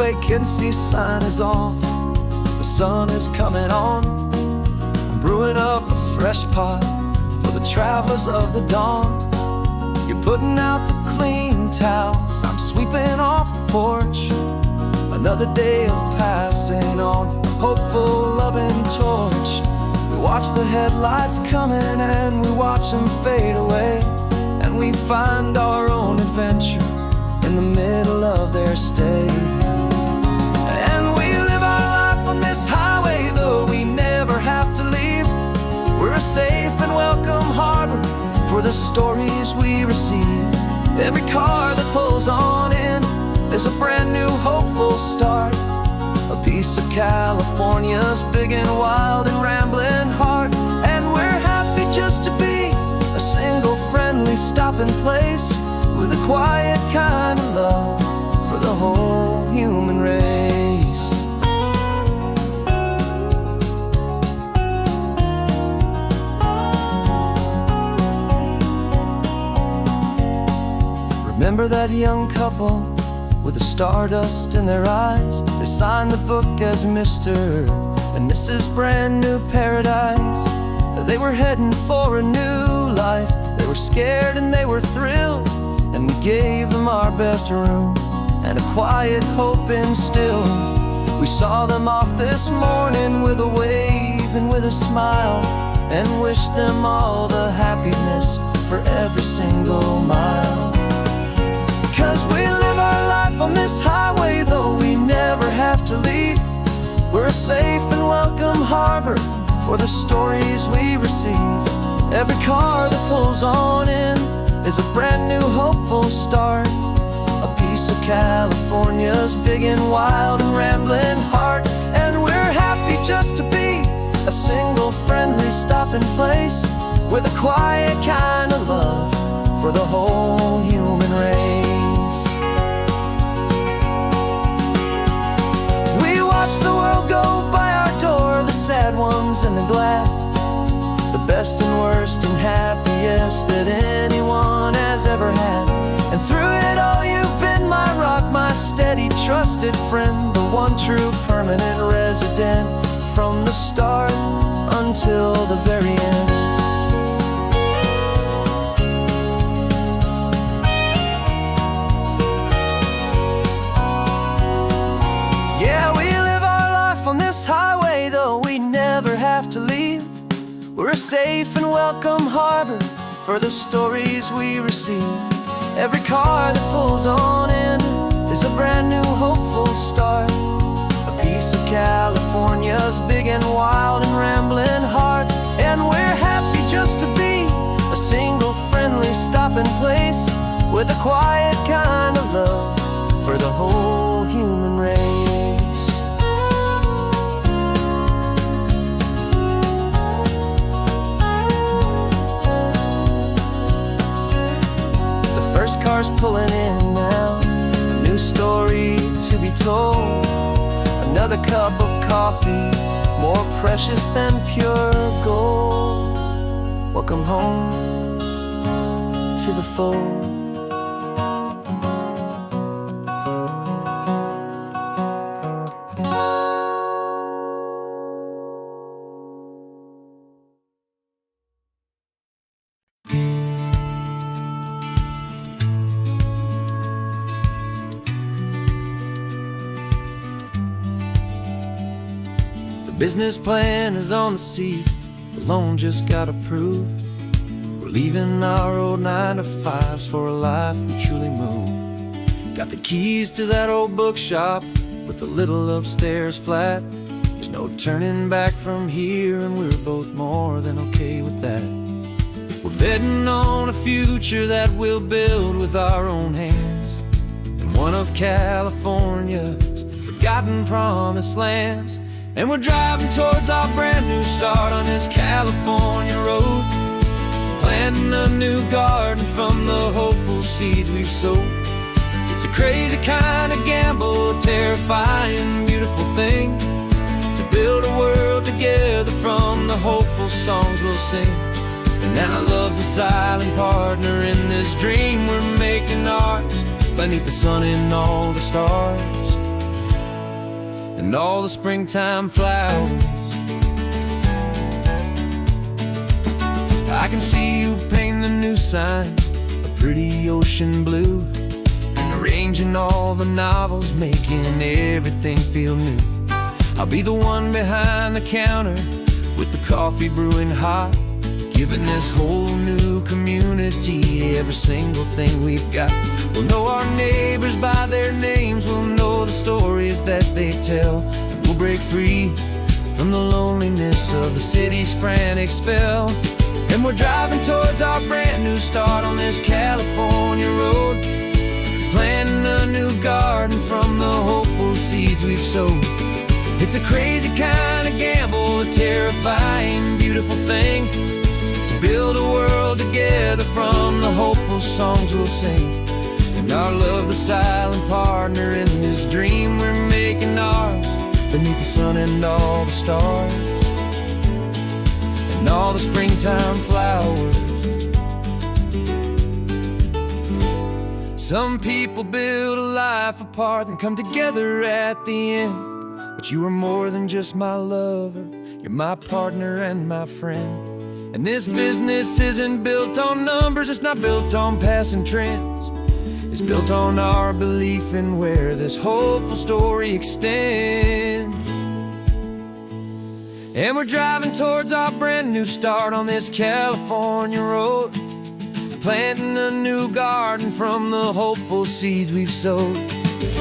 vacancy sign is off. The sun is coming on. I'm brewing up a fresh pot for the travelers of the dawn. You're putting out the clean towels, I'm sweeping off the porch. Another day of passing on a hopeful, loving torch. We watch the headlights coming and we watch them fade away, and we find our own adventure in the middle of their stay. And we live our life on this highway, though we never have to leave. We're a safe and welcome harbor for the stories we receive. Every car that pulls on in is a brand new hopeful start. A piece of California's big and wild and rambling heart. And we're happy just to be a single friendly stopping place, with a quiet kind of love for the whole human race. Remember that young couple with the stardust in their eyes? They signed the book as Mr. and Mrs. Brand New Paradise. They were heading for a new life. They were scared and they were thrilled, and we gave them our best room and a quiet hope instilled. We saw them off this morning with a wave and with a smile, and wished them all the happiness for every single mile. 'Cause we live our life on this highway, though we never have to leave. We're a safe and welcome harbor for the stories we receive. Every car that pulls on in is a brand new hopeful start. A piece of California's big and wild and rambling heart. And we're happy just to be a single friendly stopping place, with a quiet kind of love for the whole human race. We watch the world go by our door, the sad ones and the glad, the best and worst and happiest that anyone has ever had. And through it all you've been my rock, my steady trusted friend, the one true permanent resident, from the start until the very end. Yeah, we live our life on this highway, though we never have to leave. We're a safe and welcome harbor for the stories we receive. Every car that pulls on in is a brand new hopeful start. A piece of California's big and wild and rambling heart. And we're happy just to be a single friendly stopping place, with a quiet kind of love for the whole human race. First car's pulling in now, a new story to be told. Another cup of coffee, more precious than pure gold. Welcome home to the fold. Business plan is on the seat, the loan just got approved. We're leaving our old 9-to-5s for a life we truly move. Got the keys to that old bookshop with the little upstairs flat. There's no turning back from here, and we're both more than okay with that. We're betting on a future that we'll build with our own hands, in one of California's forgotten promised lands. And we're driving towards our brand new start on this California road, planting a new garden from the hopeful seeds we've sowed. It's a crazy kind of gamble, a terrifying, beautiful thing, to build a world together from the hopeful songs we'll sing. And now love's a silent partner in this dream we're making ours, beneath the sun and all the stars. and all the springtime flowers. I can see you painting a new sign, a pretty ocean blue, and arranging all the novels, making everything feel new. I'll be the one behind the counter with the coffee brewing hot, giving this whole new community every single thing we've got. We'll know our neighbors by their names, we'll know the stories that they tell, and we'll break free from the loneliness of the city's frantic spell. And we're driving towards our brand new start on this California road, planting a new garden from the hopeful seeds we've sowed. It's a crazy kind of gamble, a terrifying, beautiful thing, to build a world together from the hopeful songs we'll sing. And our love's the silent partner in this dream we're making ours, beneath the sun and all the stars, and all the springtime flowers. Some people build a life apart and come together at the end, but you are more than just my lover, you're my partner and my friend. And this business isn't built on numbers, it's not built on passing trends. It's built on our belief in where this hopeful story extends. And we're driving towards our brand new start on this California road, planting a new garden from the hopeful seeds we've sowed.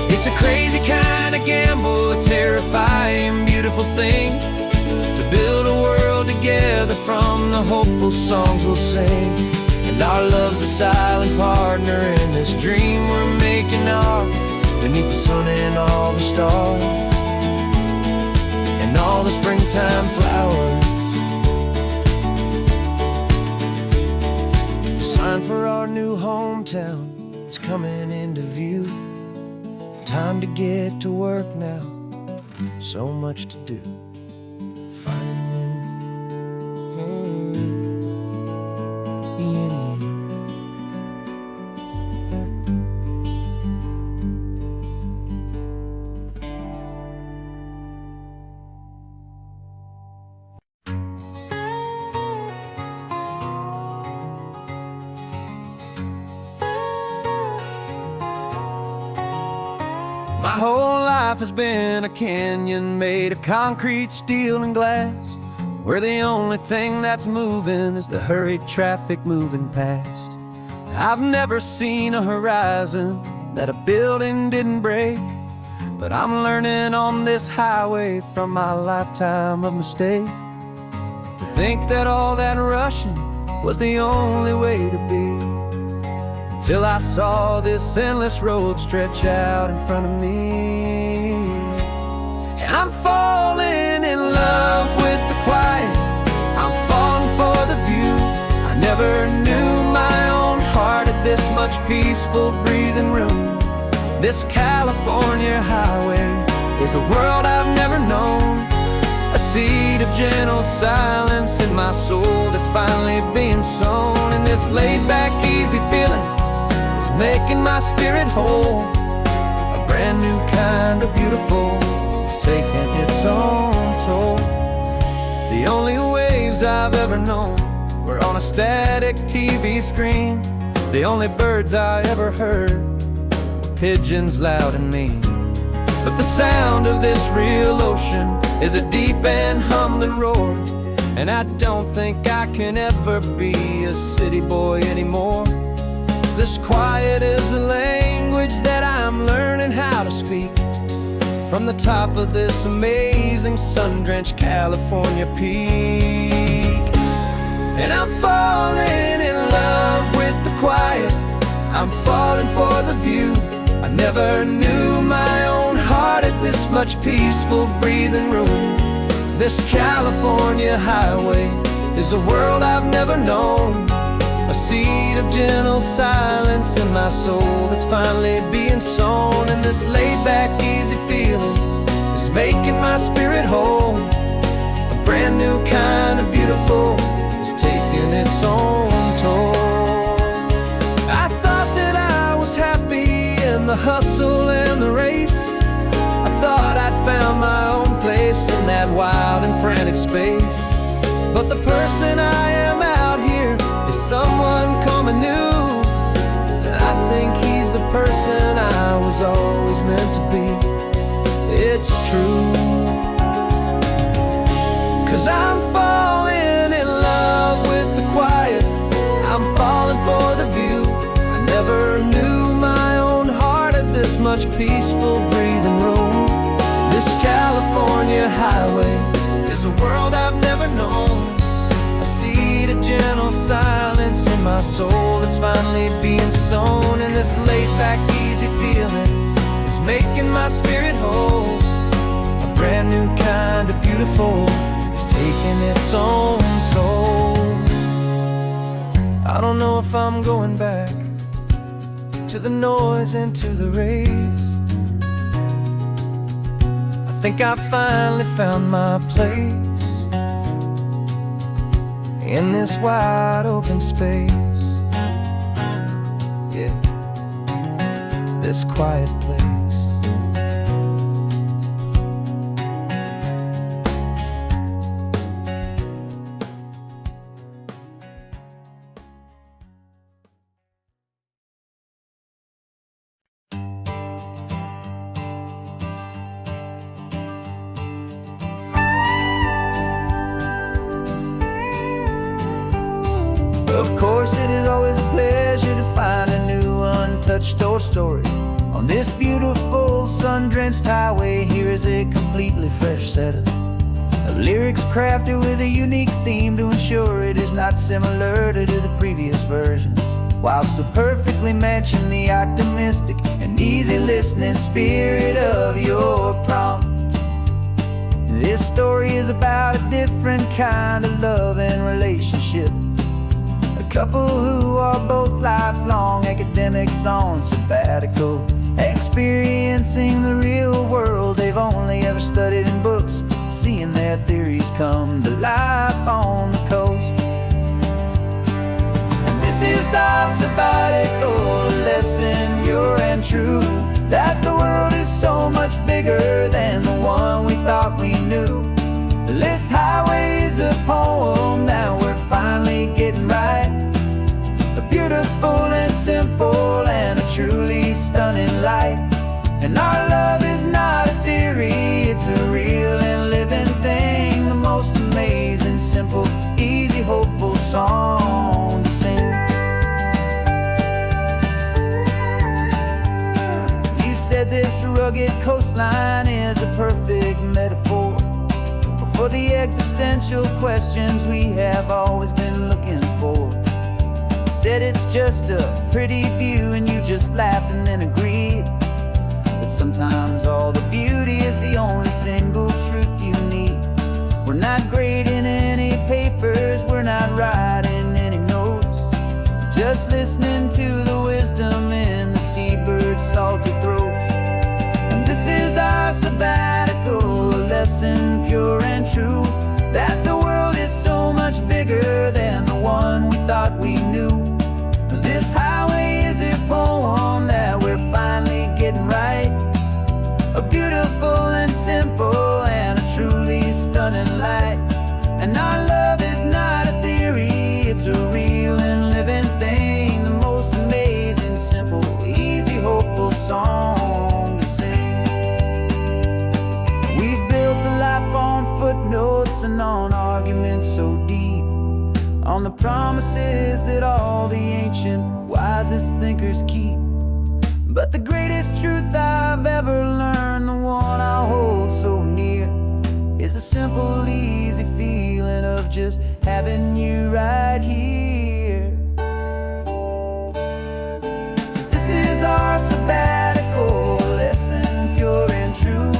It's a crazy kind of gamble, a terrifying, beautiful thing, to build a world together from the hopeful songs we'll sing. And our love's a silent partner in this dream we're making ours, beneath the sun and all the stars, and all the springtime flowers. The sign for our new hometown is coming into view. Time to get to work now, so much to do. Finding in you. My whole life has been a canyon made of concrete, steel, and glass, where the only thing that's moving is the hurried traffic moving past. I've never seen a horizon that a building didn't break, but I'm learning on this highway from my lifetime of mistakes, to think that all that rushing was the only way to be. Till I saw this endless road stretch out in front of me. And I'm falling in love with the quiet, I'm falling for the view. I never knew my own heart had this much peaceful breathing room. This California highway is a world I've never known, a seed of gentle silence in my soul that's finally being sown. And this laid-back, easy feeling making my spirit whole, a brand new kind of beautiful is taking its own toll. The only waves I've ever known were on a static TV screen. The only birds I ever heard were pigeons loud and mean. But the sound of this real ocean is a deep and humbling roar, and I don't think I can ever be a city boy anymore. This quiet is a language that I'm learning how to speak, from the top of this amazing sun-drenched California peak. And I'm falling in love with the quiet, I'm falling for the view. I never knew my own heart had this much peaceful breathing room. This California highway is a world I've never known, a seed of gentle silence in my soul that's finally being sown. And this laid-back, easy feeling is making my spirit whole, a brand new kind of beautiful is taking its own toll. I thought that I was happy in the hustle and the race, I thought I'd found my but the person I am out here is someone coming new. And I think he's the person I was always meant to be. It's true, 'cause I'm falling in love with the quiet. I'm falling for the view. I never knew my own heart had this much peaceful breathing room. This California highway is a world I've never known. I see the gentle silence in my soul that's finally being sown. And this laid-back, easy feeling is making my spirit whole. A brand new kind of beautiful is taking its own toll. I don't know if I'm going back to the noise and to the race. I think I finally found my place in this wide open space. Yeah, this quiet place. Of course, it is always a pleasure to find a new untouched old story. On this beautiful sun-drenched highway, here is a completely fresh set of lyrics crafted with a unique theme to ensure it is not similar to the previous versions, while still perfectly matching the optimistic and easy listening spirit of your prompt. This story is about a different kind of love and relationship. A couple who are both lifelong academics on sabbatical, experiencing the real world they've only ever studied in books, seeing their theories come to life on the coast. And this is our sabbatical lesson, pure and true, that the world is so much bigger than the one we thought we knew. This highway is a poem that we're finally getting right. A beautiful and simple and a truly stunning light. And our love is not a theory, it's a real and living thing. The most amazing, simple, easy, hopeful song to sing. You said this rugged coastline is a perfect metaphor for the existential questions we have always been looking for. Said it's just a pretty view and you just laughed and then agreed. But sometimes all the beauty is the only single truth you need. We're not grading any papers, we're not writing any notes, just listening to the wisdom in the seabird's salty throats. And this is our sabbatical lesson, pure and true, that the world is so much bigger than the one we thought we knew. This highway is a poem that we're finally getting right. A beautiful and simple and a truly stunning light. And our love is not a theory, it's a real and living thing. The most amazing, simple, easy, hopeful song to sing. We've built a life on footnotes and on arguments so deep, on the promises that all the ancient, wisest thinkers keep. But the greatest truth I've ever learned, the one I hold so near, is a simple, easy feeling of just having you right here. 'Cause this is our sabbatical lesson, pure and true,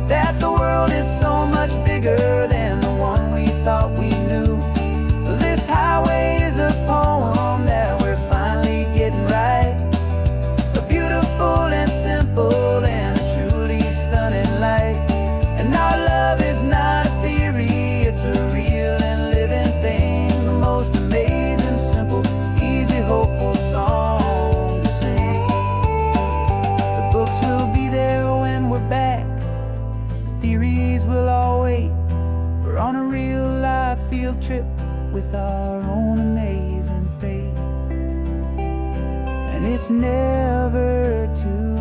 that the world is so much bigger than the one we thought we knew. This highway is a poem that we're finally getting right. A beautiful and simple and a truly stunning light. And our love is not a theory, it's a real and living thing. The most amazing, simple, easy, hopeful song to sing. The books will be there when we're back, the theories will all wait. We're on a real life field trip with our own amazing fate, and it's never too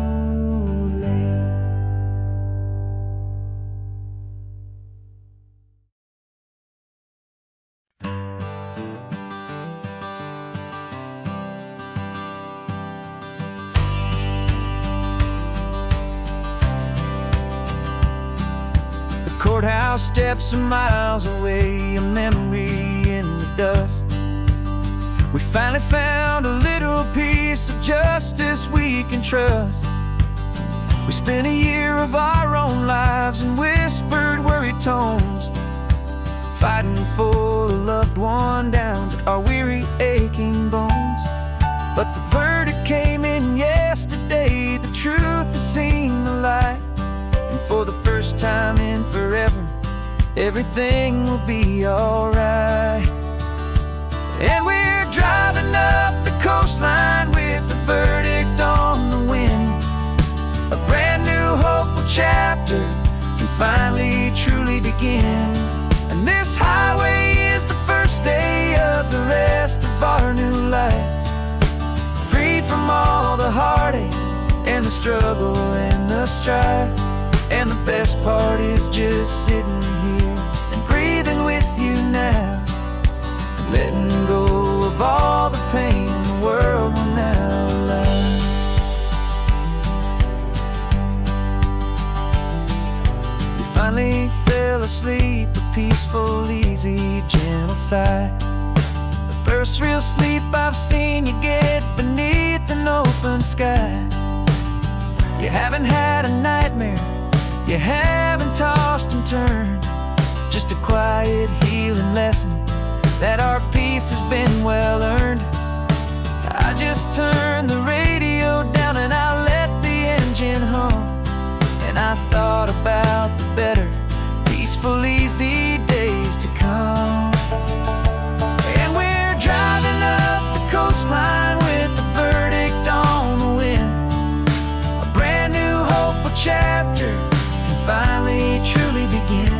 late. Courthouse steps are miles away, a memory in the dust. We finally found a little piece of justice we can trust. We spent a year of our own lives in whispered, worried tones, fighting for a loved one down to our weary, aching bones. But the verdict came in yesterday, the truth has seen the light. And for the first time in forever, everything will be alright. And we're driving up the coastline with the verdict on the wind. A brand new hopeful chapter can finally truly begin. And this highway is the first day of the rest of our new life, free from all the heartache and the struggle and the strife. And the best part is just sitting here and breathing with you now, and letting go of all the pain the world will now allow. We finally fell asleep, a peaceful, easy, gentle sigh. The first real sleep I've seen you get beneath an open sky. You haven't had a nightmare, you haven't tossed and turned, just a quiet healing lesson that our peace has been well earned. I just turned the radio down and I let the engine hum, and I thought about the better, peaceful, easy days to come. And we're driving up the coastline with the verdict on the wind. A brand new hopeful chapter finally truly begin.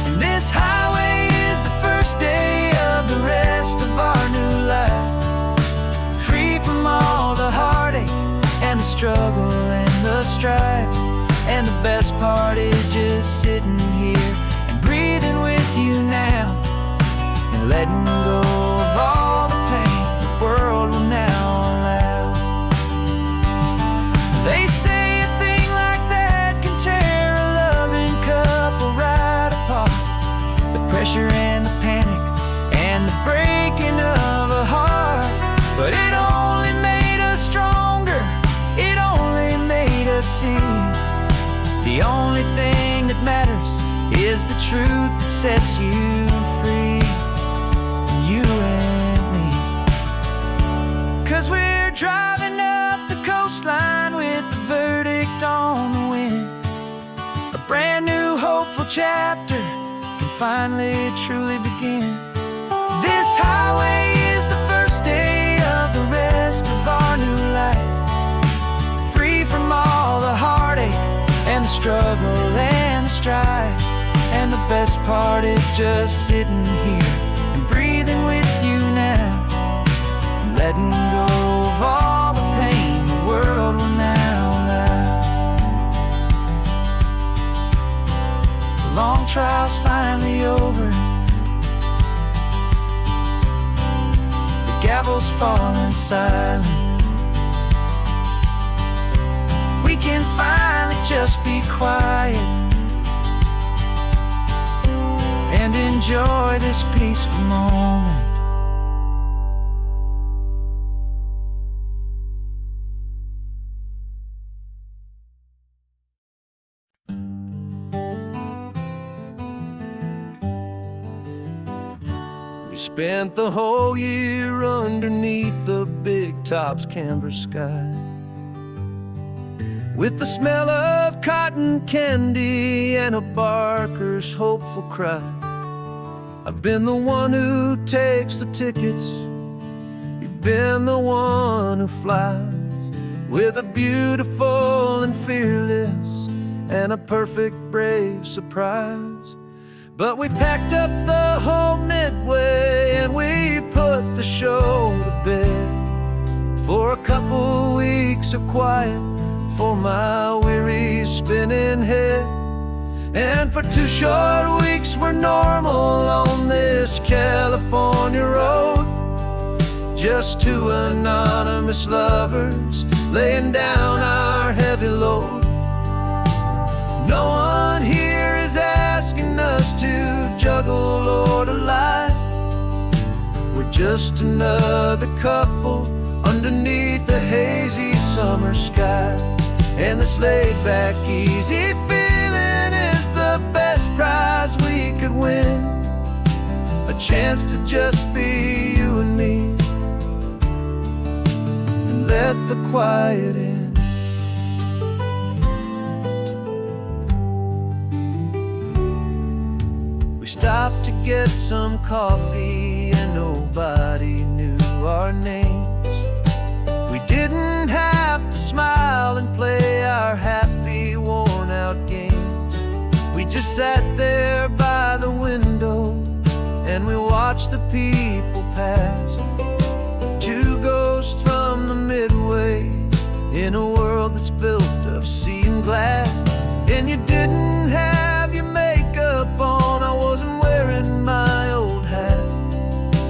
And this highway is the first day of the rest of our new life, free from all the heartache and the struggle and the strife. And the best part is just sitting here and breathing with you now, and letting go of all the pain the world will now allow. They say a thing like that can tear a loving couple right apart. The pressure and the panic and the breaking of a heart. But it only made us stronger, it only made us see the only thing that matters is the truth that sets you free, you and me. 'Cause we're driving up the coastline with the verdict on the wind. A brand new hopeful chapter can finally truly begin. This highway is the first day of the rest of our new life, free from all the heartache and the struggle and the strife. And the best part is just sitting here and breathing with you now, and letting go of all the pain the world will now allow. The long trial's finally over, the gavel's falling silent. We can finally just be quiet and enjoy this peaceful moment. We spent the whole year underneath the big top's canvas sky, with the smell of cotton candy and a barker's hopeful cry. I've been the one who takes the tickets, you've been the one who flies, with a beautiful and fearless and a perfect brave surprise. But we packed up the whole Midway and we put the show to bed for a couple weeks of quiet for my weary spinning head. And for 2 short weeks we're normal on this California road, just 2 anonymous lovers laying down our heavy load. No one here is asking us to juggle or to lie. We're just another couple underneath a hazy summer sky. And this laid-back, easy feeling is the best prize we could win, a chance to just be you and me, and let the quiet in. We stopped to get some coffee and nobody knew our names. We didn't have to smile and play our happy, worn-out games. We just sat there by the window and we watched the people pass. 2 ghosts from the Midway in a world that's built of sea and glass. And you didn't have your makeup on, I wasn't wearing my old hat.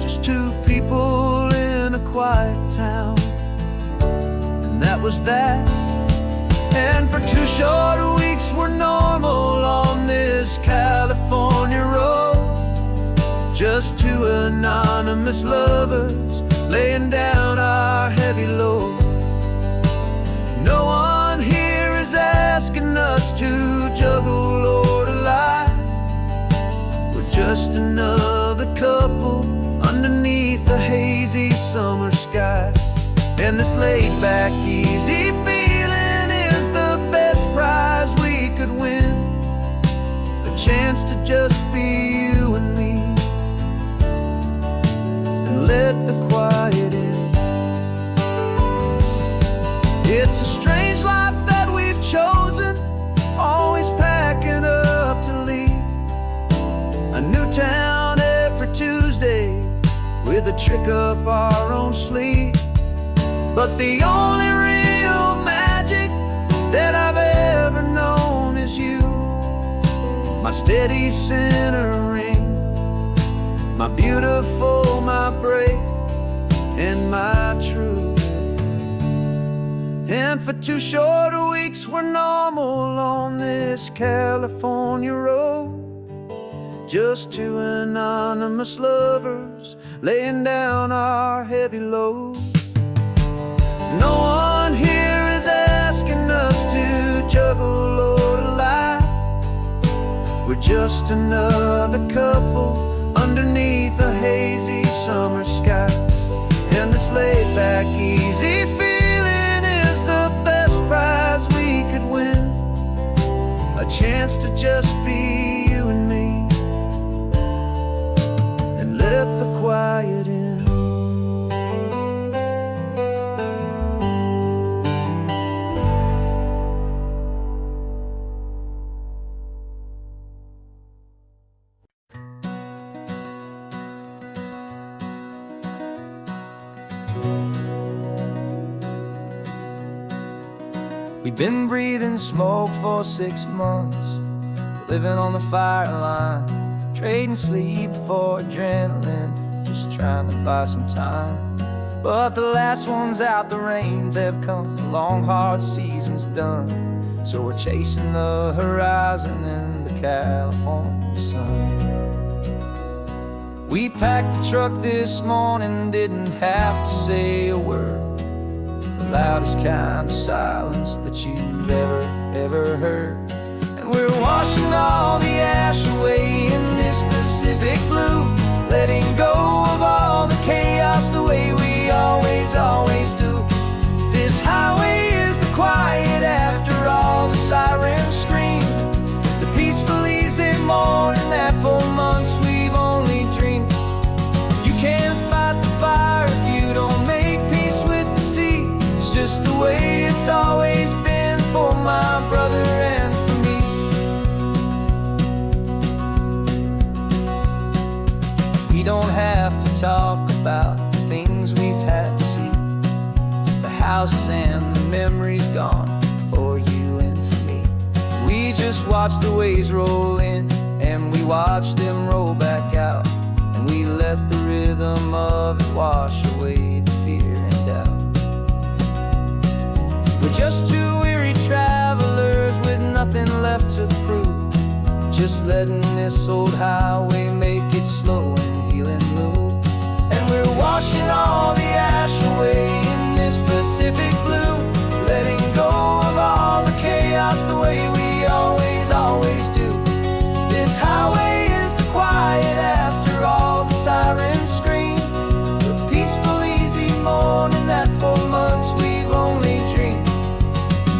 Just 2 people in a quiet town, and that was that. And for 2 short weeks we're normal on this California road, just 2 anonymous lovers laying down our heavy load. No one here is asking us to juggle or to lie. We're just another couple underneath the hazy summer sky. And this laid-back, easy feeling is the best prize we could win, a chance to just be you and me, and let the quiet in. It's a strange life that we've chosen, always packing up to leave a new town every Tuesday with a trick up our own sleeve. But the only real magic that I've ever known is you, my steady centering, my beautiful, my brave, and my true. And for 2 short weeks we're normal on this California road, just 2 anonymous lovers laying down our heavy load. No one here is asking us to juggle or to lie. We're just another couple underneath a hazy summer sky. And this laid-back, easy feeling is the best prize we could win, a chance to just be you and me, and let the quiet in. We've been breathing smoke for 6 months, living on the fire line, trading sleep for adrenaline, just trying to buy some time. But the last one's out, the rains have come, the long hard season's done, so we're chasing the horizon in the California sun. We packed the truck this morning, didn't have to say a word, the loudest kind of silence that you've ever heard. And we're washing all the ash away in this Pacific blue, letting go of all the chaos the way we always do. This highway is the quiet after all the sirens scream, the peaceful easy morning that for months we've only dreamed. You can't fight the fire if you don't make peace with the sea. It's just the way it's always been for my brother and for me. houses and the memories gone for you and for me. We just watch the waves roll in, and we watch them roll back out, and we let the rhythm of it wash away the fear and doubt. We're just two weary travelers with nothing left to prove, just letting this old highway make it slow and healing move. And we're washing all the ash away in this Pacific blue, letting go of all the chaos the way we always, always do. This highway is the quiet after all the sirens scream, the peaceful, easy morning that for months we've only dreamed.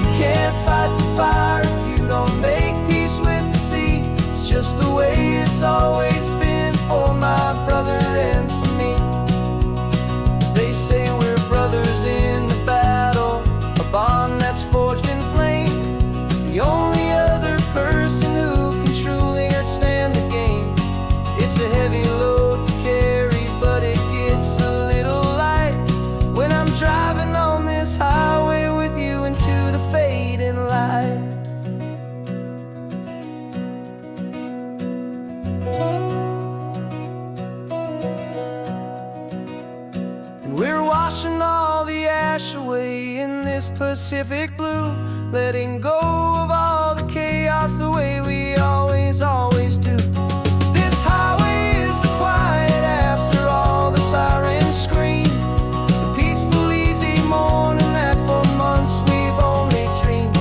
You can't fight the fire if you don't make peace with the sea. It's just the way it's always been for my brother and for me. They say we're brothers in the battle, a bond that's forged in flame. The only other person who can truly understand the game. It's a heavy load to carry, but it gets a little light when I'm driving on this highway with you into the fading light. And we're washing all the ash away in this Pacific blue, letting go of all the chaos the way we always, always do. This highway is the quiet after all the sirens scream, the peaceful, easy morning that for months we've only dreamed.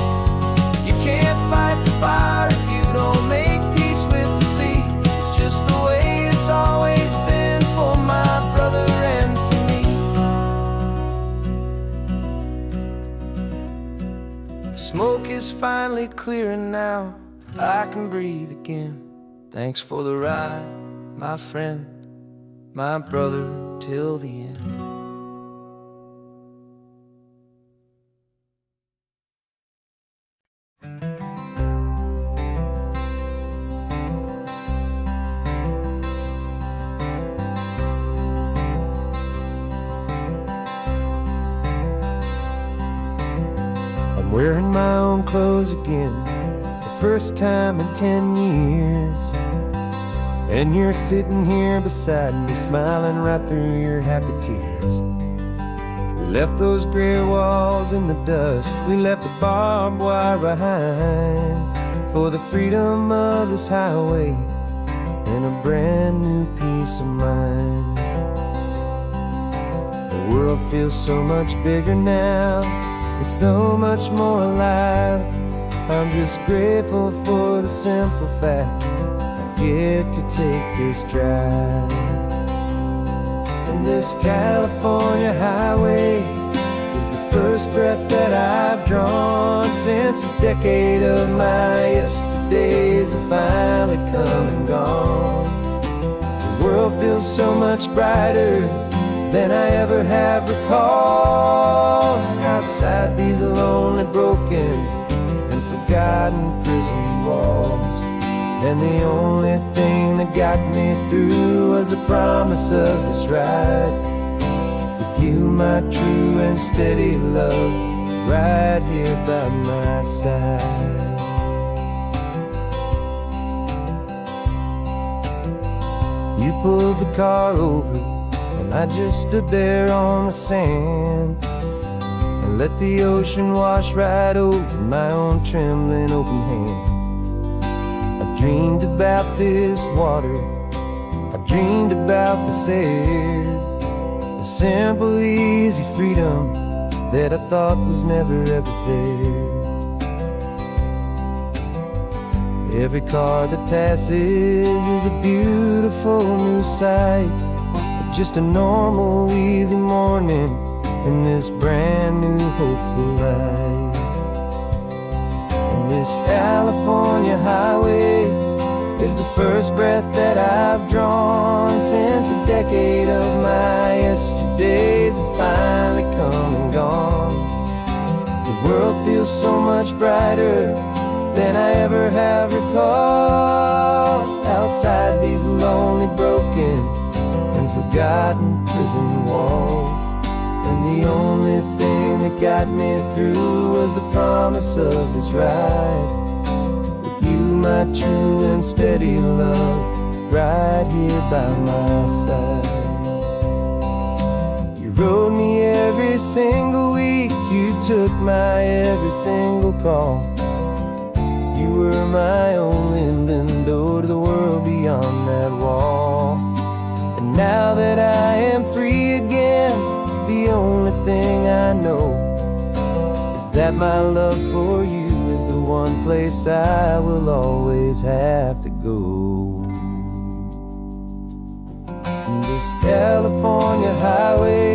You can't fight the fire if you don't make peace with the sea. It's just the way it's always been for my brother and for me. The smoke is finally clearing now, I can breathe again. Thanks for the ride, my friend, my brother, till the end. I'm wearing my own clothes again, the first time in 10 years. And you're sitting here beside me, smiling right through your happy tears. We left those gray walls in the dust, we left the barbed wire behind, for the freedom of this highway and a brand new peace of mind. The world feels so much bigger now, it's so much more alive. I'm just grateful for the simple fact I get to take this drive. And this California highway is the first breath that I've drawn since a decade of my yesterdays have finally come and gone. The world feels so much brighter than I ever have recalled. Outside these lonely, broken, and forgotten prison walls, and the only thing that got me through was the promise of this ride with you, my true and steady love, right here by my side. You pulled the car over, and I just stood there on the sand and let the ocean wash right over my own trembling open hand. I dreamed about this water, I dreamed about this air, the simple, easy freedom that I thought was never ever there. Every car that passes is a beautiful new sight, just a normal, easy morning in this brand new, hopeful life. And this California highway is the first breath that I've drawn since a decade of my yesterdays have finally come and gone. The world feels so much brighter than I ever have recalled. Outside these lonely, broken, and forgotten prison walls, and the only thing that got me through was the promise of this ride. With you, my true and steady love, right here by my side. You rode me every single week, you took my every single call. You were my only window to the world beyond that wall. And now that I am free again, the only thing I know is that my love for you is the one place I will always have to go. And this California highway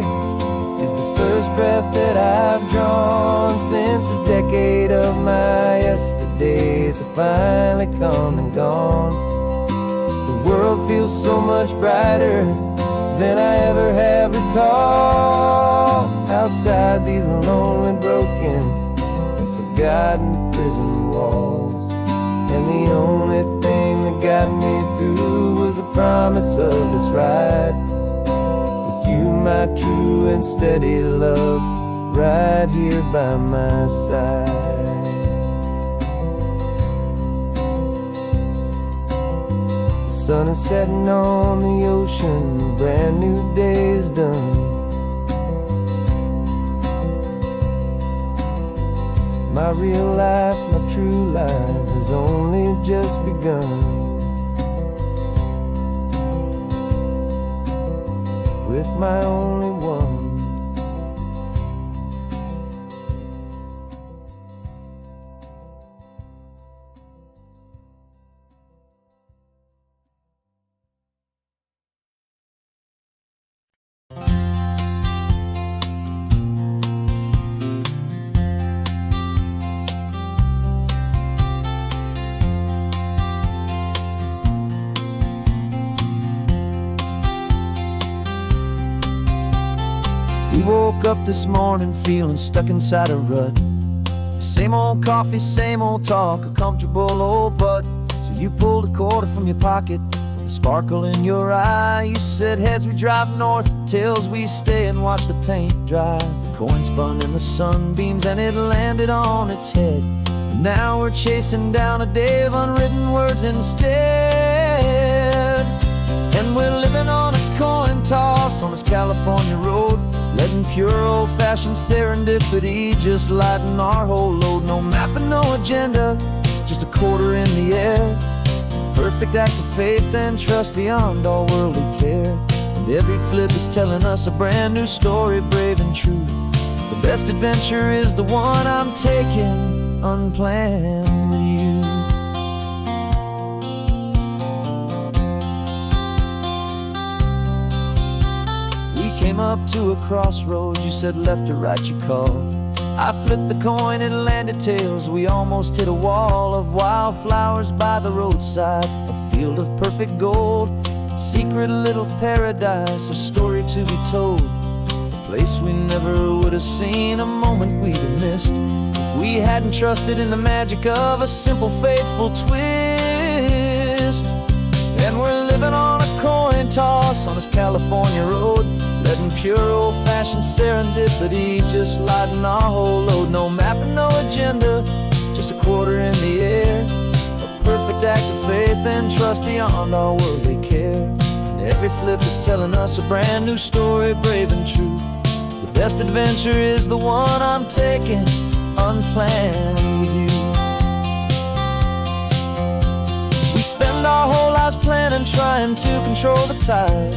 is the first breath that I've drawn since a decade of my yesterdays have finally come and gone. The world feels so much brighter than I ever have recalled. Outside these lonely, broken, and forgotten prison walls. And the only thing that got me through was the promise of this ride. With you, my true and steady love, right here by my side. The sun is setting on the ocean, a brand new day is done. My real life, my true life has only just begun. With my only one. We woke up this morning feeling stuck inside a rut. Same old coffee, same old talk, a comfortable old butt. So you pulled a quarter from your pocket with a sparkle in your eye. You said heads we drive north, tails we stay and watch the paint dry. The coin spun in the sunbeams and it landed on its head. And now we're chasing down a day of unwritten words instead. And we're living on a coin toss on this California road, letting pure old-fashioned serendipity just lighten our whole load. No map and no agenda, just a quarter in the air. Perfect act of faith and trust beyond all worldly care. And every flip is telling us a brand new story, brave and true. The best adventure is the one I'm taking, unplanned with you. Came up to a crossroads, you said left or right you called. I flipped the coin, it landed tails. We almost hit a wall of wildflowers by the roadside, a field of perfect gold, secret little paradise, a story to be told. A place we never would have seen, a moment we'd have missed if we hadn't trusted in the magic of a simple faithful twist. And we're living on a coin toss on this California road, letting pure old-fashioned serendipity just lighten our whole load. No map and no agenda, just a quarter in the air. A perfect act of faith and trust beyond all worldly care. And every flip is telling us a brand new story, brave and true. The best adventure is the one I'm taking, unplanned with you. We spend our whole lives planning, trying to control the tide,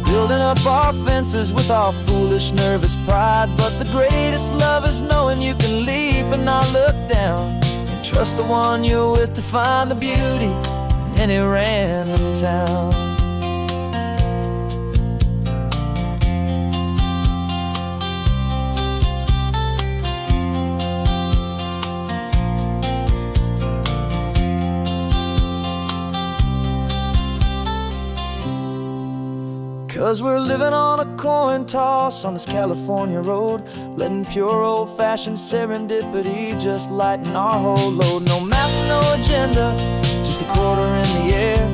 building up our fences with our foolish, nervous pride. But the greatest love is knowing you can leap and not look down, and trust the one you're with to find the beauty in any random town. 'Cause we're living on a coin toss on this California road, letting pure old-fashioned serendipity just lighten our whole load. No map, no agenda, just a quarter in the air.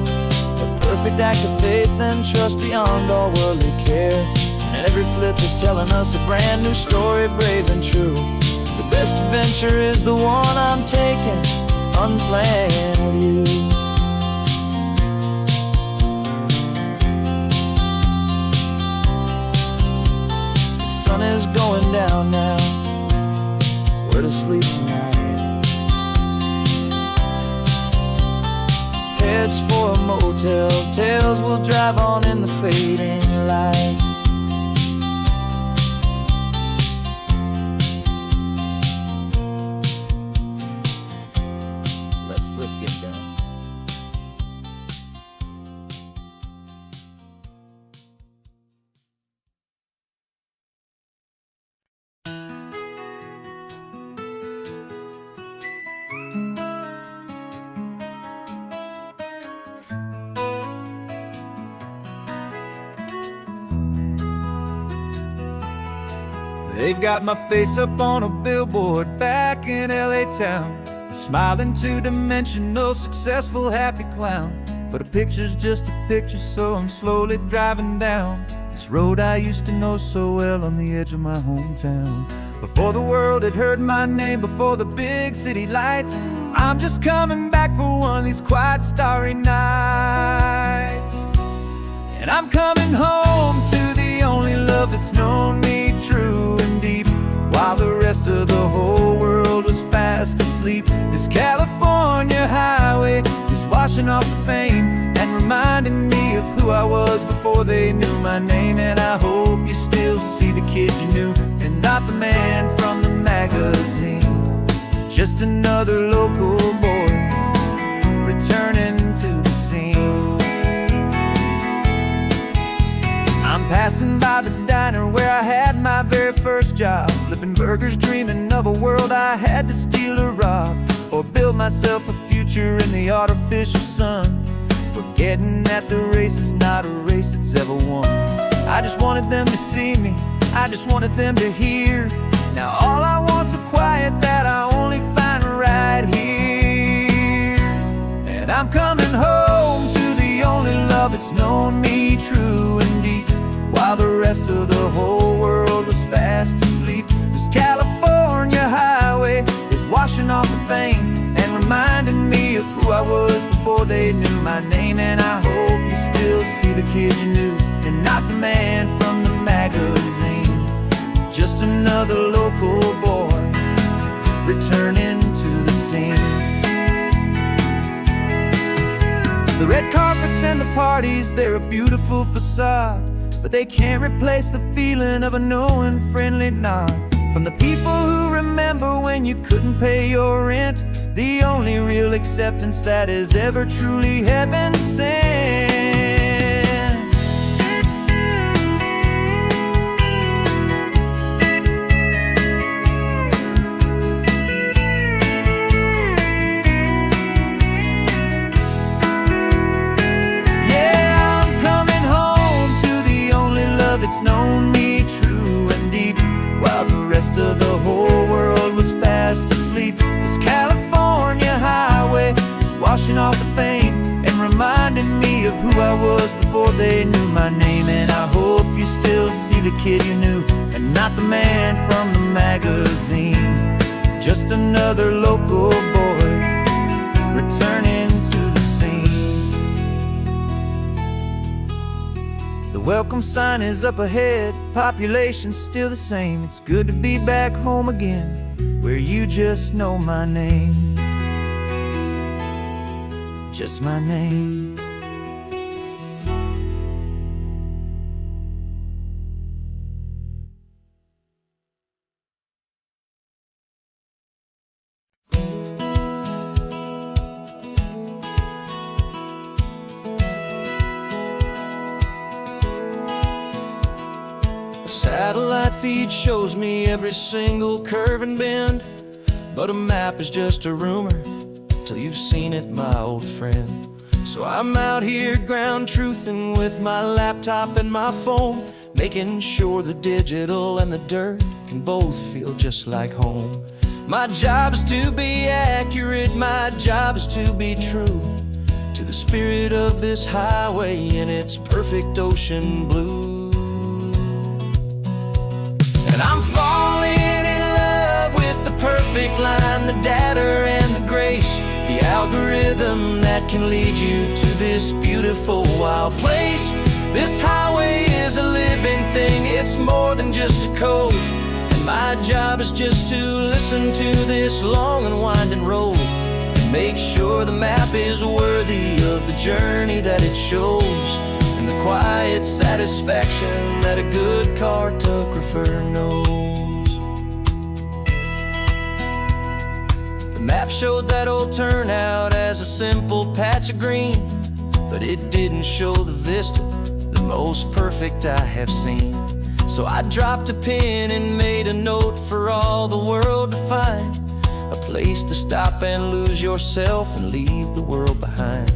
A perfect act of faith and trust beyond all worldly care. And every flip is telling us a brand new story, brave something true. The best adventure is the one I'm taking, unplanned with you. The sun is going down now, we're to sleep tonight. Heads for a motel, tails will drive on in the fading light. Let's flip get done. They've got my face up on a billboard back in LA town, a smiling two-dimensional, successful, happy clown. But a picture's just a picture, so I'm slowly driving down this road I used to know so well on the edge of my hometown. Before the world had heard my name, before the big city lights, I'm just coming back for one of these quiet, starry nights. And I'm coming home to the only love that's known me true and deep, while the rest of the whole world was fast asleep. This California highway is washing off the fame and reminding me of who I was before they knew my name. And I hope you still see the kid you knew, and not the man from the magazine. Just another local boy returning to the scene. I'm passing by the diner where I had my very first job, flipping burgers, dreaming of a world I had to steal or rob, or build myself a future in the artificial sun, forgetting that the race is not a race that's ever won. I just wanted them to see me, I just wanted them to hear. Now all I want's a quiet that I only find right here. And I'm coming home to the only love that's known me true and deep, while the rest of the whole world was fast asleep. This California highway is washing off the fame and reminding me of who I was before they knew my name. And I hope you still see the kid you knew, and not the man from the magazine. Just another local boy returning to the scene. The red carpets and the parties, they're a beautiful facade, but they can't replace the feeling of a knowing, friendly nod from the people who remember when you couldn't pay your rent. The only real acceptance that is ever truly heaven sent. It's known me true and deep, while the rest of the whole world was fast asleep. This California highway is washing off the fame and reminding me of who I was before they knew my name. And I hope you still see the kid you knew, and not the man from the magazine. Just another local boy returning to the scene. The welcome sign is up ahead, population's still the same. It's good to be back home again, where you just know my name. Just my name. Satellite feed shows me every single curve and bend, but a map is just a rumor till you've seen it, my old friend. So I'm out here ground truthing with my laptop and my phone, making sure the digital and the dirt can both feel just like home. My job is to be accurate, my job is to be true to the spirit of this highway in its perfect ocean blue. And I'm falling in the data and the grace, the algorithm that can lead you to this beautiful wild place. This highway is a living thing, it's more than just a code. And my job is just to listen to this long and winding road and make sure the map is worthy of the journey that it shows, and the quiet satisfaction that a good cartographer knows. The map showed that old turnout as a simple patch of green, but it didn't show the vista, the most perfect I have seen. So I dropped a pin and made a note for all the world to find, a place to stop and lose yourself and leave the world behind.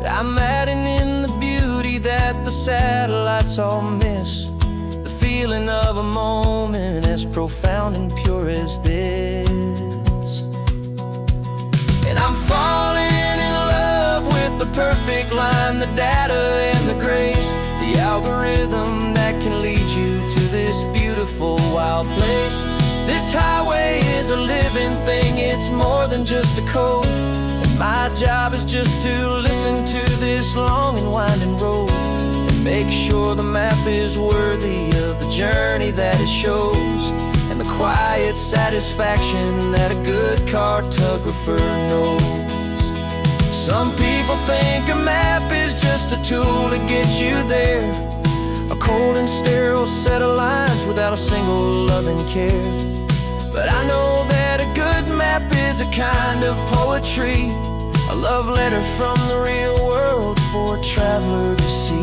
I'm adding in the beauty that the satellites all miss, the feeling of a moment as profound and pure as this. And I'm falling in love with the perfect line, the data and the grace, the algorithm that can lead you to this beautiful wild place. This highway is a living thing, it's more than just a code. And my job is just to listen to this long and winding road and make sure the map is worthy of the journey that it shows, and the quiet satisfaction that a good cartographer knows. Some people think a map is just a tool to get you there, a cold and sterile set of lines without a single loving care. But I know that a good map is a kind of poetry, a love letter from the real world for a traveler to see.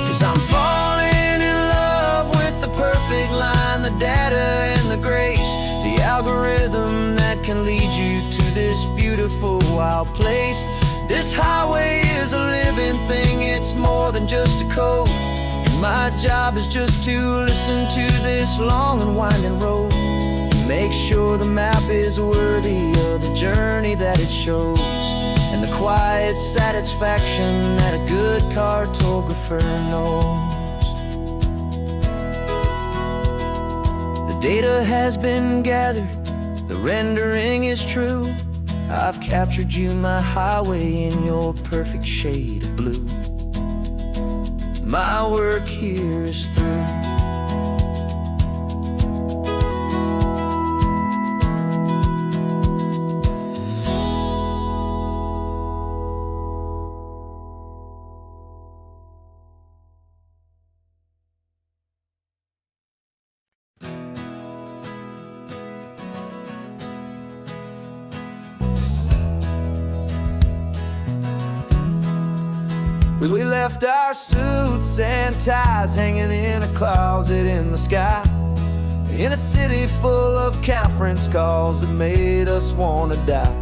'Cause I'm falling in love with the perfect line, the data and the grace, the algorithm that can lead you to this beautiful wild place. This highway is a living thing, it's more than just a code. And my job is just to listen to this long and winding road and make sure the map is worthy of the journey that it shows, and the quiet satisfaction that a good cartographer knows. The data has been gathered, the rendering is true. I've captured you, my highway, in your perfect shade of blue. My work here is through. We left our suits and ties hanging in a closet in the sky, in a city full of conference calls that made us wanna die.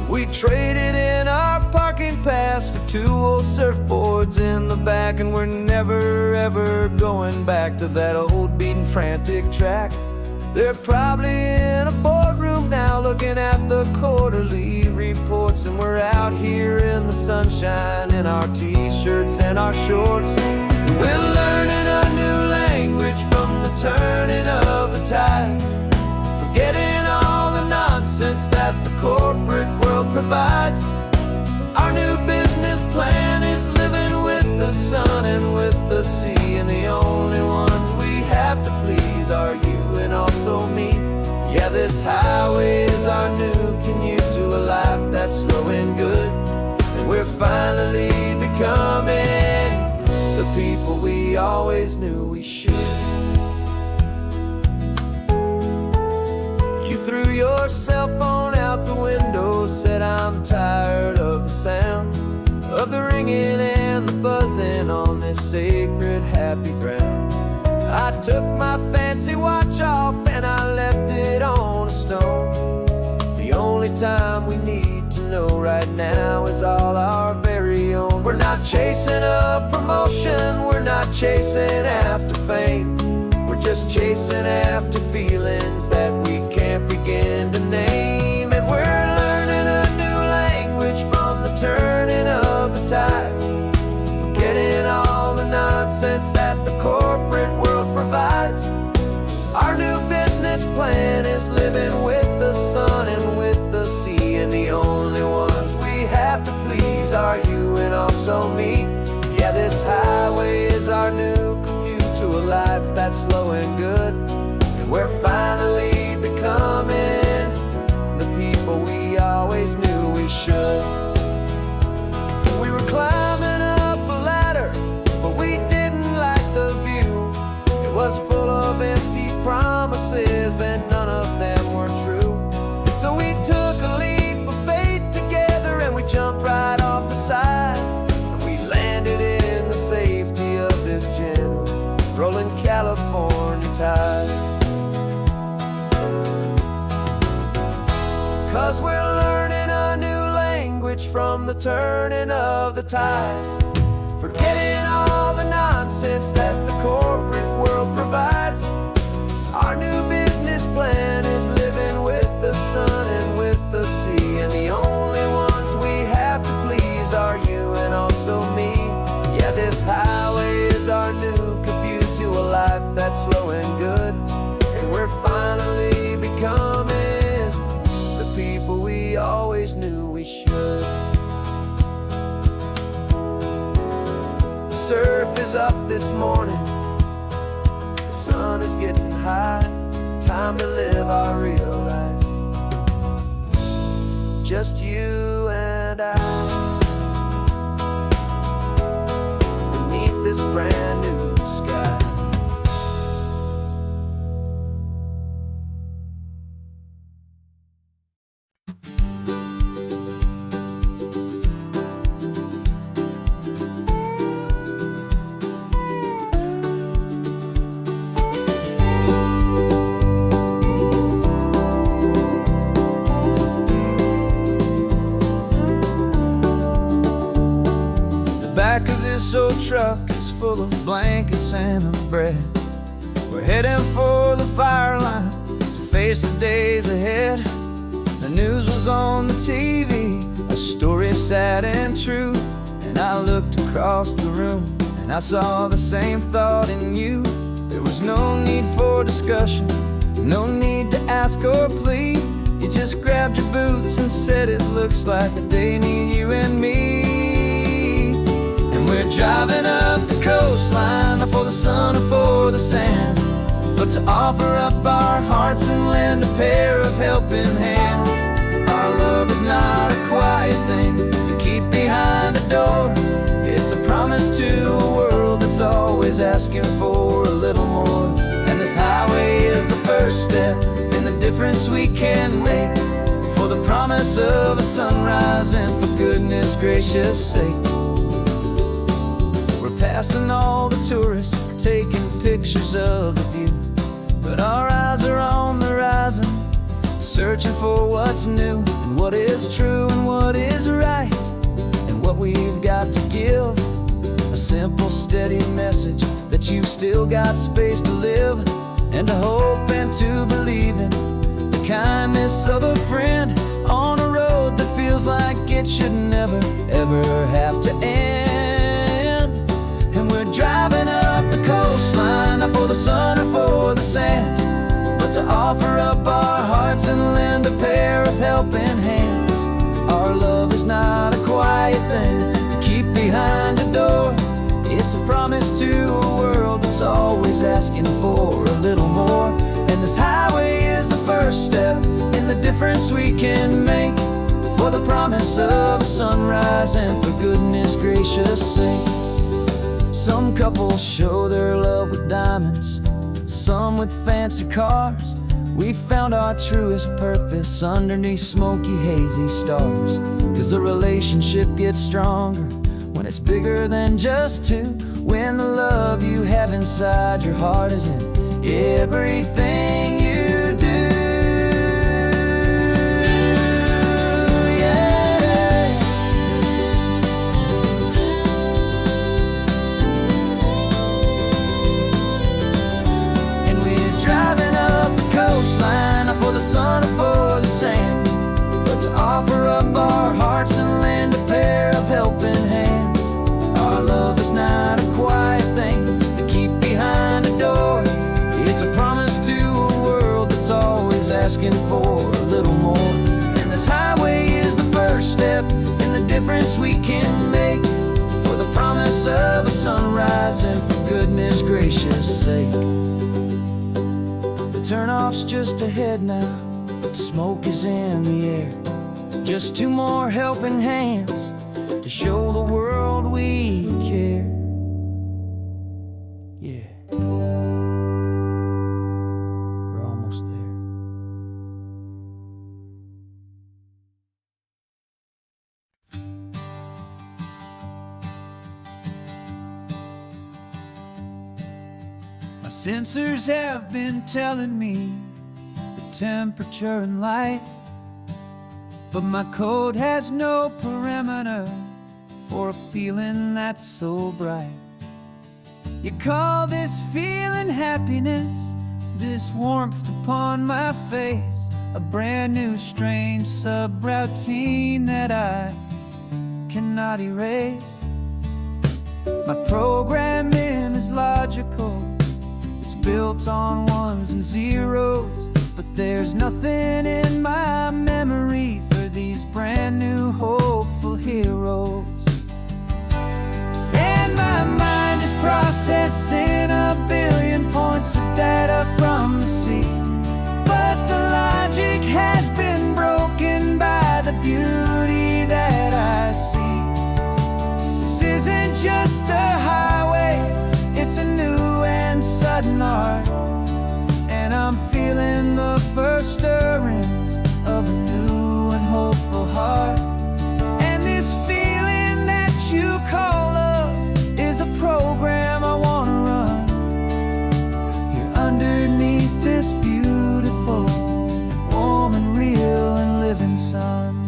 We traded in our parking pass for 2 old surfboards in the back, and we're never ever going back to that old beaten frantic track. They're probably in a boardroom now looking at the quarterly reports, and we're out here in the sunshine in our t-shirts and our shorts. We're learning a new language from the turning of the tides, forgetting all the nonsense that the corporate world provides. Our new business plan is living with the sun and with the sea, and the only ones we have to please are you and also me. Yeah, this highway is our new commute to a life that's slow and good, and we're finally becoming the people we always knew we should. You threw your cell phone out the window, said I'm tired of the sound of the ringing and the buzzing on this sacred happy ground. I took my fancy watch off and I left it on a stone. The only time we need to know right now is all our very own. We're not not chasing a promotion, we're not chasing after fame. We're just chasing after feelings that we can't begin to name. And we're learning a new language from the turning of the tides, forgetting all the nonsense that the corporate world provides. Our new business plan is living with the sun and with the sea, and the only ones we have to please are you and also me. Yeah, this highway is our new commute to a life that's slow and good, and we're finally becoming the people we always knew we should. We were climbing up a ladder, but we didn't like the view. It was full of empty promises and none of them were true. So we took a leap of faith together and we jumped right off the side, and we landed in the safety of this gentle rolling California tide. 'Cause we're learning a new language from the turning of the tides, forgetting all the nonsense that the corporate world provides. Our new business plan is living with the sun and with the sea, and the only ones we have to please are you and also me. Yeah, this highway is our new commute to a life that's slow and good, and we're finally becoming the people we always knew we should. The surf is up this morning, the sun is getting high, time to live our real life, just you and I, beneath this brand new sky. Back of this old truck is full of blankets and of bread. We're heading for the fire line to face the days ahead. The news was on the TV, a story sad and true, and I looked across the room and I saw the same thought in you. There was no need for discussion, no need to ask or plead. You just grabbed your boots and said it looks like the day need you and me. We're driving up the coastline, not for the sun or for the sand, but to offer up our hearts and lend a pair of helping hands. Our love is not a quiet thing you keep behind a door. It's a promise to a world that's always asking for a little more. And this highway is the first step in the difference we can make, for the promise of a sunrise and for goodness gracious sake. Passing all the tourists, taking pictures of the view, but our eyes are on the horizon, searching for what's new and what is true and what is right, and what we've got to give. A simple, steady message that you've still got space to live, and to hope and to believe in the kindness of a friend on a road that feels like it should never, ever have to end. And we're driving up the coastline, not for the sun or for the sand, but to offer up our hearts and lend a pair of helping hands. Our love is not a quiet thing to keep behind a door. It's a promise to a world that's always asking for a little more. And this highway is the first step in the difference we can make, for the promise of a sunrise and for goodness gracious sake. Some couples show their love with diamonds, some with fancy cars. We found our truest purpose underneath smoky, hazy stars. 'Cause the relationship gets stronger when it's bigger than just two, when the love you have inside your heart is in everything you do. Yeah. asking for a little more. And this highway is the first step in the difference we can make, for the promise of a sunrise and for goodness gracious sake. The turnoff's just ahead now, smoke is in the air. Just two more helping hands to show the world we care. Yeah, we're almost there. My sensors have been telling me the temperature and light, but my code has no parameter for a feeling that's so bright. You call this feeling happiness, this warmth upon my face, a brand new strange subroutine that I cannot erase. My programming is logical, it's built on ones and zeros, but there's nothing in my memory for these brand new hopeful heroes. And my mind is processing a billion points of data from the sea, but the logic has been broken by the beauty that I see. This isn't just a highway, it's a new and sudden art, and I'm feeling the first stirrings of a new and hopeful heart. And this feeling that you call love is a program I wanna run here underneath this beautiful, warm and real and living sun.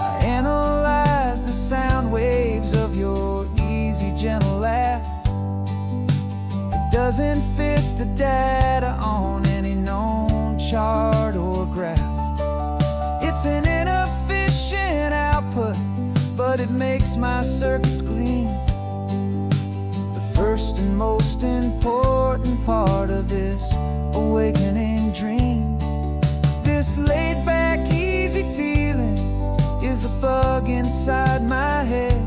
I analyze the sound waves of your easy, gentle laugh. It doesn't fit the data on any known chart or graph. It's an inefficient output, but it makes my circuits gleam. The first and most important part of this awakening dream. This laid-back, easy feeling is a bug inside my head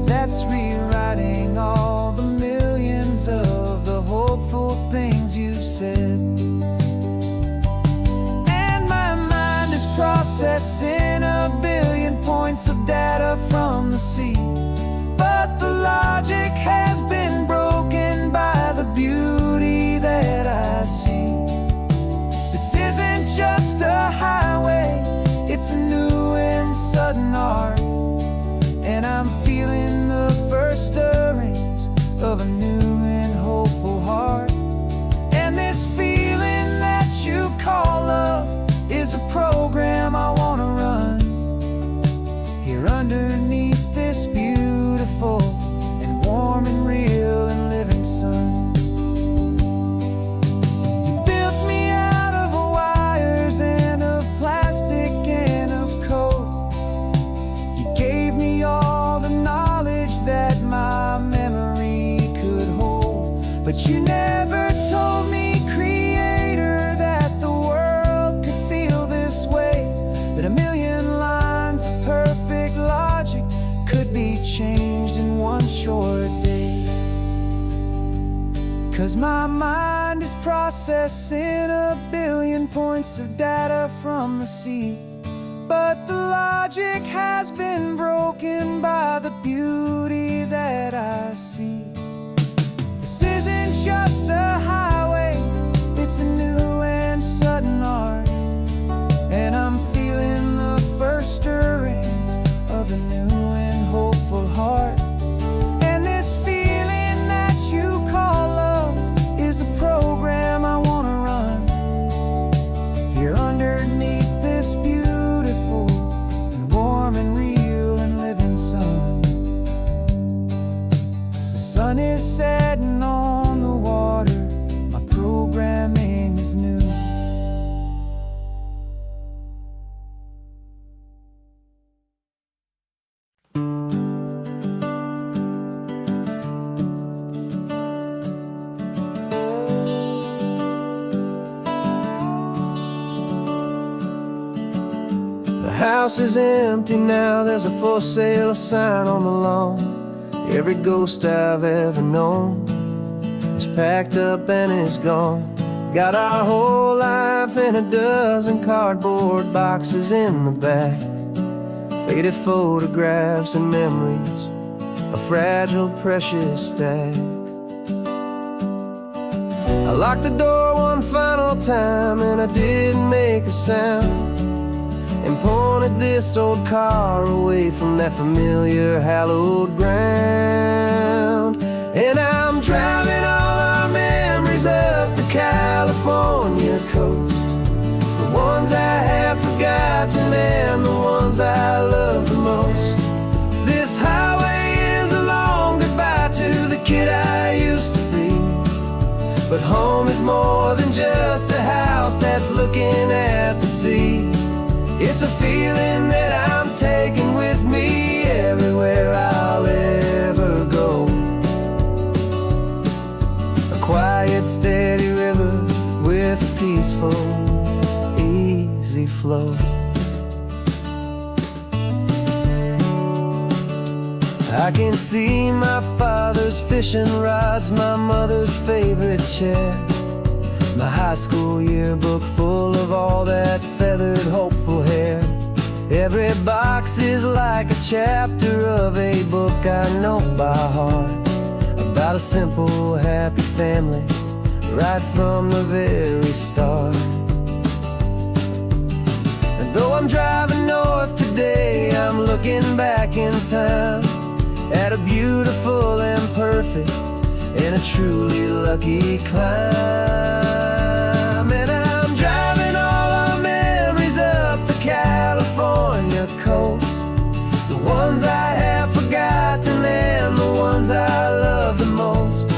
that's rewriting all the millions of the hopeful things you've said. And my mind is processing a billion points of data from the sea, but the logic has been broken by the beauty that I see. This isn't just a highway, it's a new and sudden art, and I'm feeling the first stirrings of a new and hopeful heart. And this feeling that you call love is a program I wanna run here underneath this beautiful and warm and real and living sun. You built me out of wires and of plastic and of code. You gave me all the knowledge that my memory could hold, but you never told me, Creator, that the world could feel this way, that a million lines of perfect logic could be changed in one short day. 'Cause my mind is processing a billion points of data from the sea, but the logic has been broken by the beauty that I see. This isn't just a highway, it's a new and sudden art, and I'm feeling the first stirrings of a new and hopeful heart. And this feeling that you call love is a program I wanna run here underneath this beautiful and warm and real and living sun. The sun is setting on the water, my programming is new. house is empty now, there's a for sale sign on the lawn. Every ghost I've ever known is packed up and is gone. Got our whole life in a dozen cardboard boxes in the back. Faded photographs and memories, a fragile, precious stack. I locked the door one final time and I didn't make a sound, and pointed this old car away from that familiar hallowed ground. And I'm driving all our memories up the California coast, the ones I have forgotten and the ones I love the most. This highway is a long goodbye to the kid I used to be, but home is more than just a house that's looking at the sea. It's a feeling that I'm taking with me everywhere I'll ever go. A quiet, steady river with a peaceful, easy flow. I can see my father's fishing rods, my mother's favorite chair, my high school yearbook full of all that feathered, hopeful hair. Every box is like a chapter of a book I know by heart, about a simple, happy family right from the very start. And though I'm driving north today, I'm looking back in time at a beautiful and perfect and a truly lucky climb. And I'm driving all our memories up the California coast, the ones I have forgotten and the ones I love the most.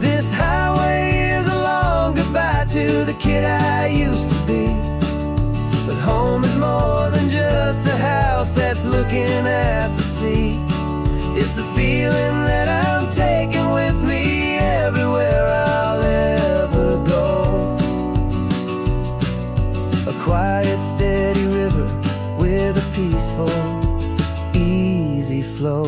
This highway is a long goodbye to the kid I used to be, but home is more than just a house that's looking at the sea. It's a feeling that I'm taking with me everywhere I'll ever go. A quiet, steady river with a peaceful, easy flow.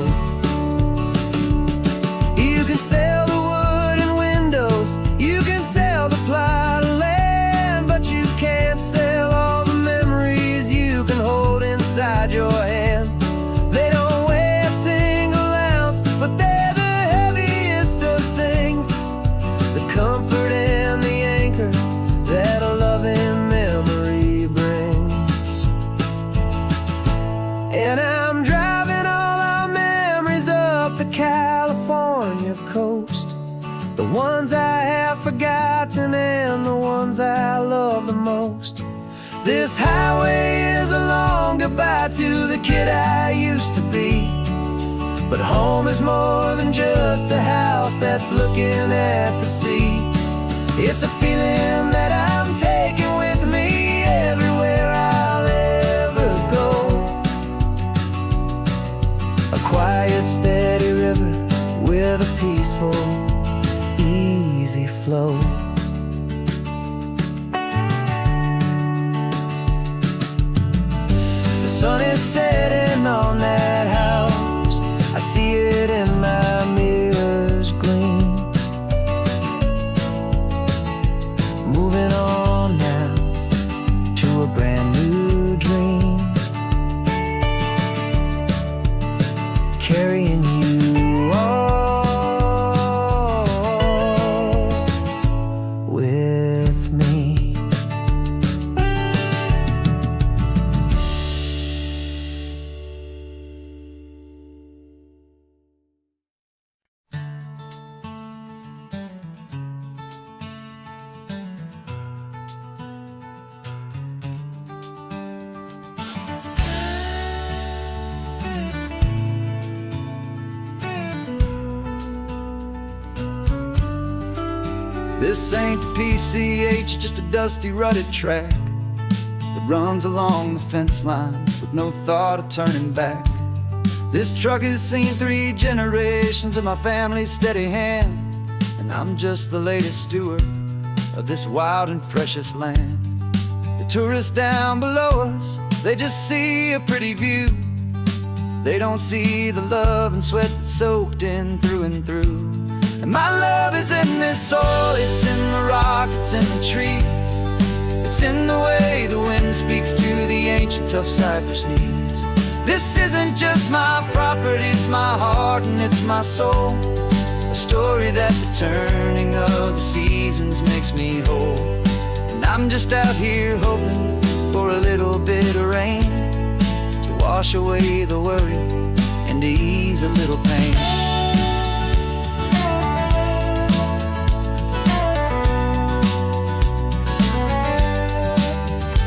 You can sail the wood and windows, you can sail the plot of land, but you can't sail all the memories you can hold inside your hand. They don't weigh a single ounce, but they're the heaviest of things, the comfort and the anchor that a loving memory brings. And I'm driving all our memories up the California coast, the ones I have forgotten and the ones I love the most. This highway is a long goodbye to the kid I used to be, but home is more than just a house that's looking at the sea. It's a feeling that I'm taking with me everywhere I'll ever go. A quiet, steady river with a peaceful, easy flow. The sun is setting on that house, I see it in my mirror's gleam. Moving on now to a brand new dream, carrying you all with me. This ain't the PCH, just a dusty, rutted track that runs along the fence line with no thought of turning back. This truck has seen 3 generations of my family's steady hand, and I'm just the latest steward of this wild and precious land. The tourists down below us, They just see a pretty view. They don't see the love and sweat that's soaked in through and through. And my love is in this soil, it's in the rock, it's in the trees. It's in the way the wind speaks to the ancient tough cypress knees. This isn't just my property, it's my heart and it's my soul. A story that the turning of the seasons makes me whole. And I'm just out here hoping for a little bit of rain to wash away the worry and to ease a little pain.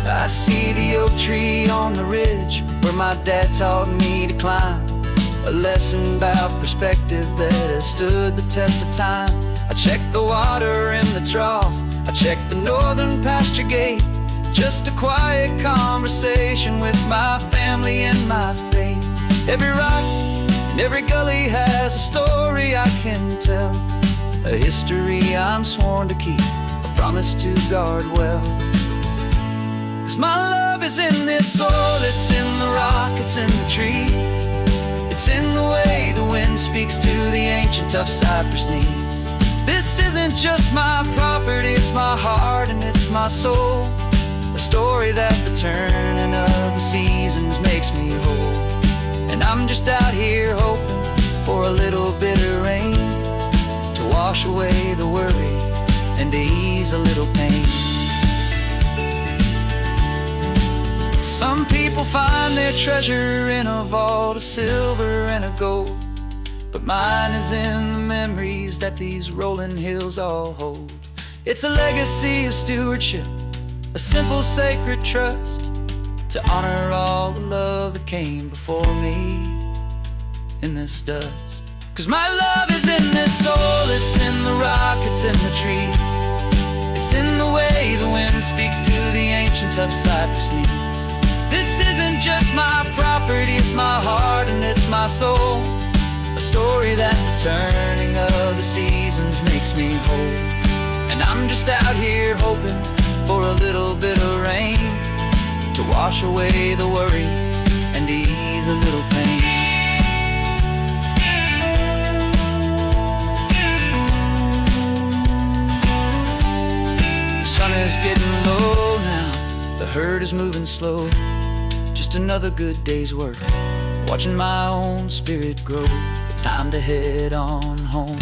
I see the oak tree on the ridge where my dad taught me to climb. A lesson about perspective that has stood the test of time. I check the water in the trough, I check the northern pasture gate. Just a quiet conversation with my family and my faith. Every rock and every gully has a story I can tell. A history I'm sworn to keep, a promise to guard well. 'Cause my love is in this soil, it's in the rock, it's in the trees. It's in the way the wind speaks to the ancient tough cypress knees. This isn't just my property, it's my heart and it's my soul. A story that the turning of the seasons makes me whole. And I'm just out here hoping for a little bit of rain to wash away the worry and to ease a little pain. Some people find their treasure in a vault of silver and a gold, but mine is in the memories that these rolling hills all hold. It's a legacy of stewardship, a simple sacred trust, to honor all the love that came before me in this dust. 'Cause my love is in this soul, it's in the rock, it's in the trees. It's in the way the wind speaks to the ancient tough cypress knees. This isn't just my property, it's my heart and it's my soul. A story that the turning of the seasons makes me whole. And I'm just out here hoping for a little bit of rain to wash away the worry and to ease a little pain. The sun is getting low now, the herd is moving slow. Just another good day's work, watching my own spirit grow. It's time to head on home.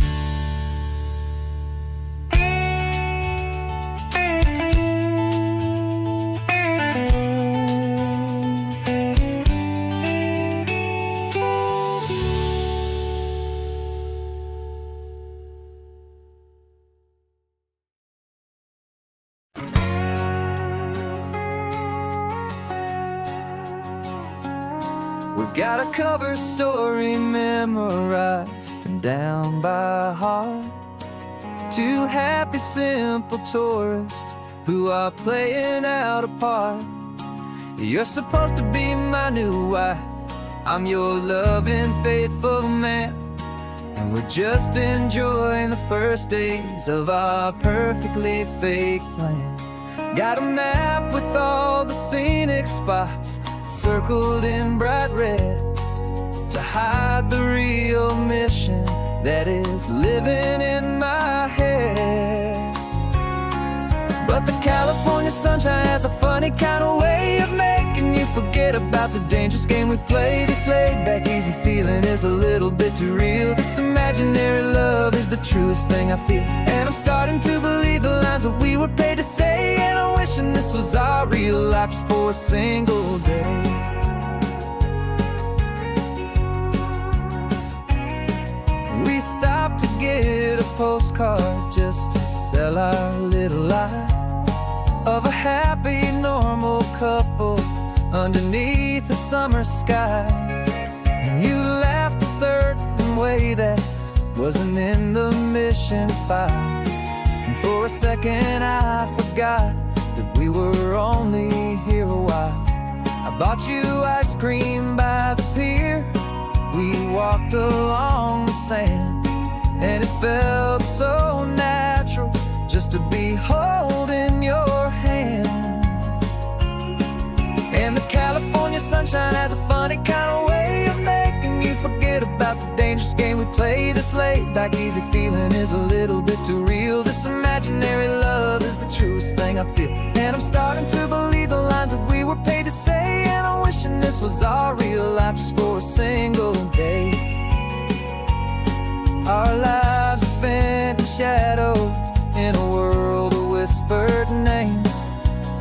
We've got a cover story memorized and down by heart. Two happy, simple tourists who are playing out a part. You're supposed to be my new wife, I'm your loving, faithful man. And we're just enjoying the first days of our perfectly fake plan. Got a map with all the scenic spots circled in bright red to hide the real mission that is living in my head. But the California sunshine has a funny kind of way of making you forget about the dangerous game we play. This laid back easy feeling is a little bit too real. This imaginary love is the truest thing I feel. And I'm starting to believe the lines that we were paid to say. And I'm wishing this was our real life just for a single day. We stopped to get a postcard just to sell our little lie of a happy, normal couple underneath the summer sky. And you laughed a certain way that wasn't in the mission file. And for a second I forgot that we were only here a while. I bought you ice cream by the pier. We walked along the sand, and it felt so natural just to be holding your hand. And the California sunshine has a funny kind of way of making you forget about the dangerous game we play. This laid back easy feeling is a little bit too real. This imaginary love is the truest thing I feel, and I'm starting to believe the lines that we were paid to say. And I'm wishing this was our real life just for a single day. Our lives are spent in shadows, in a world of whispered names,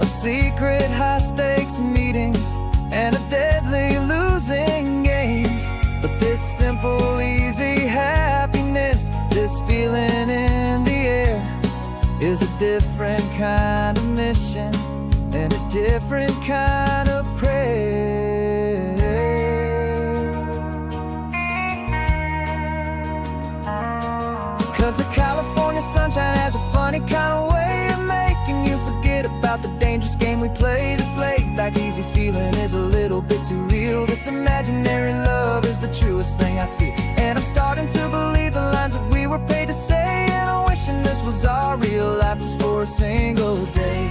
of secret high-stakes meetings and of deadly losing games. But this simple, easy happiness, this feeling in the air, is a different kind of mission and a different kind of prayer. 'Cause the California sunshine has a funny kind of way of making you forget about the dangerous game we play. This laid back easy feeling is a little bit too real. This imaginary love is the truest thing I feel, and I'm starting to believe the lines that we were paid to say. And I'm wishing this was our real life just for a single day.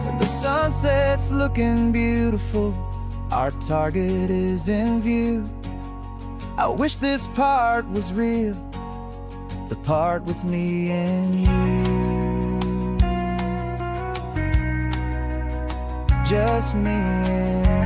When the sunset's looking beautiful, our target is in view. I wish this part was real, the part with me and you. Just me and you.